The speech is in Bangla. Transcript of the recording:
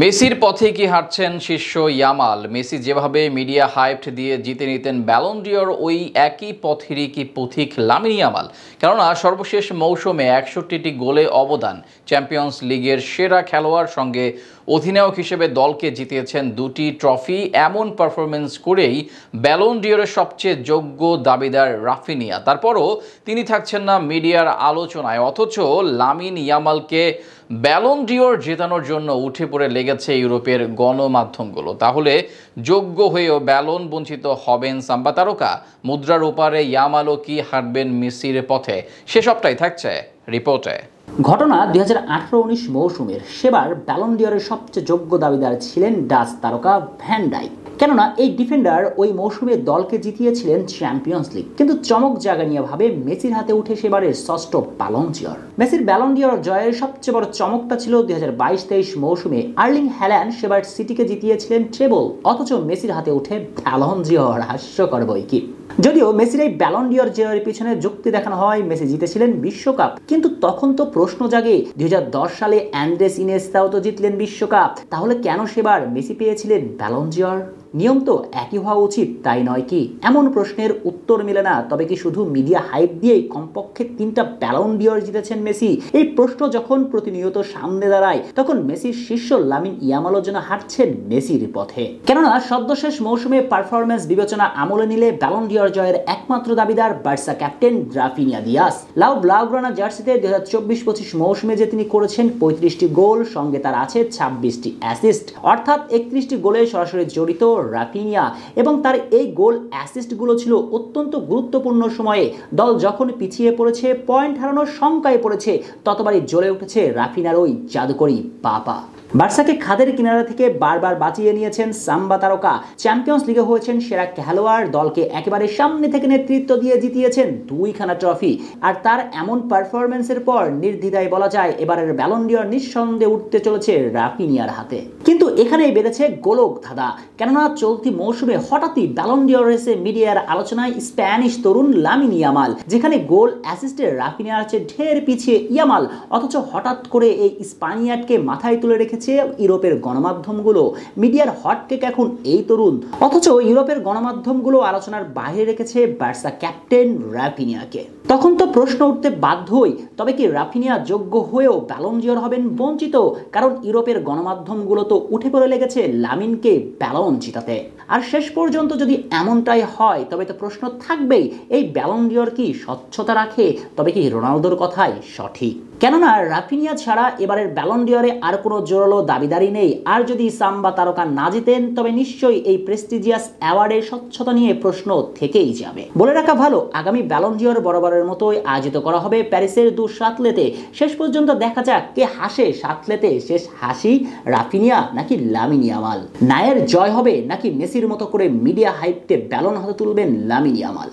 মেসির পথে কি হাঁটছেন শিষ্য ইয়ামাল? মেসি যেভাবে মিডিয়া হাইপ দিয়ে জিতে নিতেন ব্যালন ডিওর, ওই একই পথেরই কি পথিক লামিন ইয়ামাল? কেননা সর্বশেষ মৌসুমে ৬১টি গোলে অবদান, চ্যাম্পিয়ন্স লিগের সেরা খেলোয়াড়, সঙ্গে অধিনায়ক হিসেবে দলকে জিতিয়েছেন ২টি ট্রফি। এমন পারফরমেন্স করেই ব্যালন ডিওরের সবচেয়ে যোগ্য দাবিদার রাফিনিয়া। তারপরও তিনি থাকছেন না মিডিয়ার আলোচনায়, অথচ লামিন ইয়ামালকে ব্যালন ডিওর জেতানোর জন্য উঠে পড়ে লেগেছে ইউরোপের গণমাধ্যমগুলো। তাহলে যোগ্য হয়েও ব্যালন বঞ্চিত হবেন সাম্বা তারকা? মুদ্রার ওপারে ইয়ামালও কি হাঁটবেন মেসির পথে? সেসবটাই থাকছে রিপোর্টে। ঘটনা ২০১৮-১৯ মৌসুমের সেবার ব্যালন ডিওরের সবচেয়ে যোগ্য দাবিদার ছিলেন ডাচ তারকা ভ্যান ডাইক। কেননা এই ডিফেন্ডার ওই মৌসুমে দলকে জিতিয়েছিলেন চ্যাম্পিয়ন্স লিগ। কিন্তু চমক জাগানিয়া ভাবে মেসির হাতে উঠে সেবারের ষষ্ঠ ব্যালন ডিওর। মেসির ব্যালন ডিওর জয়ের সবচেয়ে বড় চমকটা ছিল ২০২২-২৩ মৌসুমে আর্লিং হ্যাল্যান্ড সেবার সিটিকে জিতিয়েছিলেন ট্রেবল, অথচ মেসির হাতে উঠে ব্যালন ডিওর। হাস্যকর বই কি। যদিও মেসির এই ব্যালন ডিওর জয়ের পিছনে যুক্তি দেখানো হয় মেসি জিতেছিলেন বিশ্বকাপ, কিন্তু তখন তো প্রশ্ন জাগে ২০১০ সালে অ্যান্ড্রেস ইনিয়েস্তাও তো জিতলেন বিশ্বকাপ, তাহলে কেন সেবার মেসি পেয়েছিলেন ব্যালন ডিওর? নিয়ম তো একই হওয়া উচিত, তাই নয় কি? এমন প্রশ্নের উত্তর মিলে না। তবে কি শুধু মিডিয়া হাইপ দিয়েই কমপক্ষে ৩টা ব্যালন ডিওর জিতেছেন মেসি? এই প্রশ্ন যখন প্রতিনিয়ত সামনে দাঁড়ায়, তখন মেসির শিষ্য লামিন ইয়ামালও যেন হাঁটছেন মেসির পথে। কেননা সদ্যশেষ মৌসুমে পারফরমেন্স বিবেচনা আমলে নিলে ব্যালন ডিওর জয়ের একমাত্র দাবিদার বার্সা ক্যাপ্টেন রাফিনিয়া দিয়াস। লাউ ব্লাউগ্রানা জার্সিতে ২০২৪-২৫ মৌসুমে যে তিনি করেছেন ৩৫টি গোল, সঙ্গে তার আছে ২৬টি অ্যাসিস্ট, অর্থাৎ ৩১টি গোলে সরাসরি জড়িত রাফিনিয়া। এবং তার এই গোল অ্যাসিস্টগুলো ছিল অত্যন্ত গুরুত্বপূর্ণ সময়ে। দল যখন পিছিয়ে পড়েছে, পয়েন্ট হারানোর শঙ্কায় পড়েছে, ততবারই জ্বলে উঠেছে রাফিনার ওই জাদুকরি বাপা। বার্সাকে খাদের কিনারা থেকে বারবার বাঁচিয়ে নিয়েছেন সাম্বা তারকা। চ্যাম্পিয়ন্স লিগে হয়েছেন সেরা খেলোয়াড়, দলকে একেবারে সামনে থেকে নেতৃত্ব দিয়ে জিতিয়েছেন ২খানা ট্রফি। আর তার এমন পারফরমেন্সের পর নির্দ্বিধায় বলা যায় এবারের ব্যালন ডিওর নিঃসন্দেহে উঠতে চলেছে রাফিনিয়ার হাতে। কিন্তু এখানেই বেঁধেছে গোলক ধাঁধা। কেননা চলতি মৌসুমে হঠাৎই ব্যালন ডিওর রেসে মিডিয়ার আলোচনায় স্প্যানিশ তরুণ লামিন ইয়ামাল, যেখানে গোল অ্যাসিস্টে রাফিনিয়ার চেয়ে ঢের পিছিয়ে ইয়ামাল, অথচ হঠাৎ করে এই স্পানিয়ার্ডকে মাথায় তুলে রেখে ইউরোপের গণমাধ্যমগুলো। মিডিয়ার হটকেক এখন এই তরুণ, অথচ ইউরোপের গণমাধ্যমগুলো আলোচনার বাইরে রেখেছে বার্সা ক্যাপ্টেন রাফিনিয়াকে। তখন তো প্রশ্ন উঠতে বাধ্যই, তবে কি রাফিনিয়া যোগ্য হয়েও ব্যালন ডিওর হবেন বঞ্চিত? কারণ ইউরোপের গণমাধ্যমগুলো তো উঠে পড়ে লেগেছে লামিনকে ব্যালন জিতাতে। আর শেষ পর্যন্ত যদি এমনটাই হয়, তবে তো প্রশ্ন থাকবেই, এই ব্যালন ডিওর কি স্বচ্ছতা রাখে? তবে কি রোনালদোর কথাই সঠিক? কেননা রাফিনিয়া ছাড়া এবারের ব্যালন ডিওরে আর কোনো জোরালো দাবিদারি নেই। আর যদি সাম্বা তারকা না জিতেন, তবে নিশ্চয়ই এই প্রেস্টিজিয়াস অ্যাওয়ার্ডের স্বচ্ছতা নিয়ে প্রশ্ন থেকেই যাবে। বলে রাখা ভালো, আগামী ব্যালন ডিওর বরাবরের মতোই আয়োজিত করা হবে প্যারিসের দু শাতলেতে। শেষ পর্যন্ত দেখা যাক কে হাসে শাতলেতে। শেষ হাসি রাফিনিয়া নাকি লামিন ইয়ামাল? নায়ের জয় হবে নাকি মেসির মতো করে মিডিয়া হাইপকে ব্যালন হাতে তুলবেন লামিন ইয়ামাল?